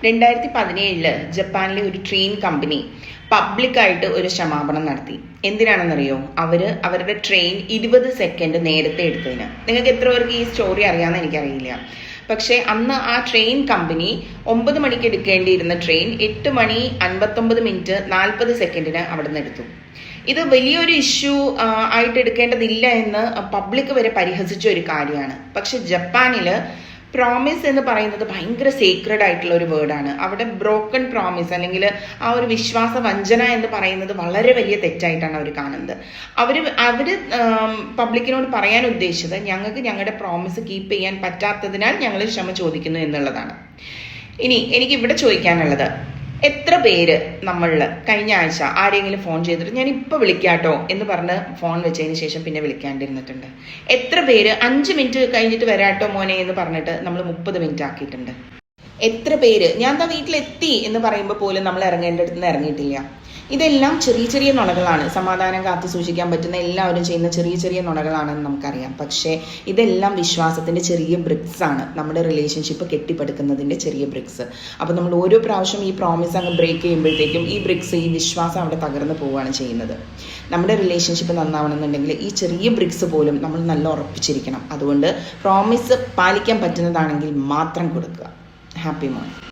2017 ജപ്പാനിലെ ഒരു train company പബ്ലിക്കായിട്ട് ഒരു ക്ഷമാപണം നടത്തി. എന്തിനാണെന്നറിയോ? അവരുടെ ട്രെയിൻ 20 സെക്കൻഡ് നേരത്തെ എടുത്തതിന്. നിങ്ങൾക്ക് എത്ര പേർക്ക് ഈ സ്റ്റോറി അറിയാമെന്ന് എനിക്കറിയില്ല. പക്ഷേ അന്ന് ആ ട്രെയിൻ കമ്പനി 9 മണിക്ക് എടുക്കേണ്ടിയിരുന്ന ട്രെയിൻ 8 മണി 59 മിനിറ്റ് 40 സെക്കൻഡിന് അവിടെ നിന്ന് എടുത്തു. ഇത് വലിയൊരു ഇഷ്യൂ ആയിട്ട് എടുക്കേണ്ടതില്ല എന്ന് പബ്ലിക് വരെ പരിഹസിച്ച ഒരു കാര്യമാണ്. പക്ഷെ ജപ്പാനിൽ പ്രോമിസ് എന്ന് പറയുന്നത് ഭയങ്കര സീക്രഡ് ആയിട്ടുള്ള ഒരു വേർഡാണ്. അവിടെ ബ്രോക്കൺ പ്രോമിസ് അല്ലെങ്കിൽ ആ ഒരു വിശ്വാസ വഞ്ചന എന്ന് പറയുന്നത് വളരെ വലിയ തെറ്റായിട്ടാണ് അവർ കാണുന്നത്. അവര് പബ്ലിക്കിനോട് പറയാൻ ഉദ്ദേശിച്ചത് ഞങ്ങൾക്ക് ഞങ്ങളുടെ പ്രോമിസ് കീപ്പ് ചെയ്യാൻ പറ്റാത്തതിനാൽ ഞങ്ങൾ ക്ഷമ ചോദിക്കുന്നു എന്നുള്ളതാണ്. ഇനി എനിക്ക് ഇവിടെ ചോദിക്കാനുള്ളത്, എത്ര പേര് നമ്മളിൽ കഴിഞ്ഞ ആഴ്ച ആരെങ്കിലും ഫോൺ ചെയ്തിട്ട് ഞാൻ ഇപ്പോൾ വിളിക്കാട്ടോ എന്ന് പറഞ്ഞ് ഫോൺ വെച്ചതിന് ശേഷം പിന്നെ വിളിക്കാണ്ടിരുന്നിട്ടുണ്ട്? എത്ര പേര് 5 മിനിറ്റ് കഴിഞ്ഞിട്ട് വരാട്ടോ മോനെ എന്ന് പറഞ്ഞിട്ട് നമ്മൾ 30 മിനിറ്റ് ആക്കിയിട്ടുണ്ട്? എത്ര പേര് ഞാൻ ദാ വീട്ടിലെത്തി എന്ന് പറയുമ്പോൾ പോലും നമ്മൾ ഇറങ്ങേണ്ടടുത്ത് നിന്ന് ഇറങ്ങിയിട്ടില്ല? ഇതെല്ലാം ചെറിയ ചെറിയ നുണകളാണ്. സമാധാനം കാത്തു സൂക്ഷിക്കാൻ പറ്റുന്ന എല്ലാവരും ചെയ്യുന്ന ചെറിയ ചെറിയ നുണകളാണെന്ന് നമുക്കറിയാം. പക്ഷേ ഇതെല്ലാം വിശ്വാസത്തിൻ്റെ ചെറിയ ബ്രിക്സ് ആണ്, നമ്മുടെ റിലേഷൻഷിപ്പ് കെട്ടിപ്പടുക്കുന്നതിൻ്റെ ചെറിയ ബ്രിക്സ്. അപ്പോൾ നമ്മൾ ഓരോ പ്രാവശ്യം ഈ പ്രോമിസ് അങ്ങ് ബ്രേക്ക് ചെയ്യുമ്പോഴത്തേക്കും ഈ ബ്രിക്സ്, ഈ വിശ്വാസം അവിടെ തകർന്നു പോവുകയാണ് ചെയ്യുന്നത്. നമ്മുടെ റിലേഷൻഷിപ്പ് നന്നാവണമെന്നുണ്ടെങ്കിൽ ഈ ചെറിയ ബ്രിക്സ് പോലും നമ്മൾ നല്ല ഉറപ്പിച്ചിരിക്കണം. അതുകൊണ്ട് പ്രോമിസ് പാലിക്കാൻ പറ്റുന്നതാണെങ്കിൽ മാത്രം കൊടുക്കുക. Happy morning.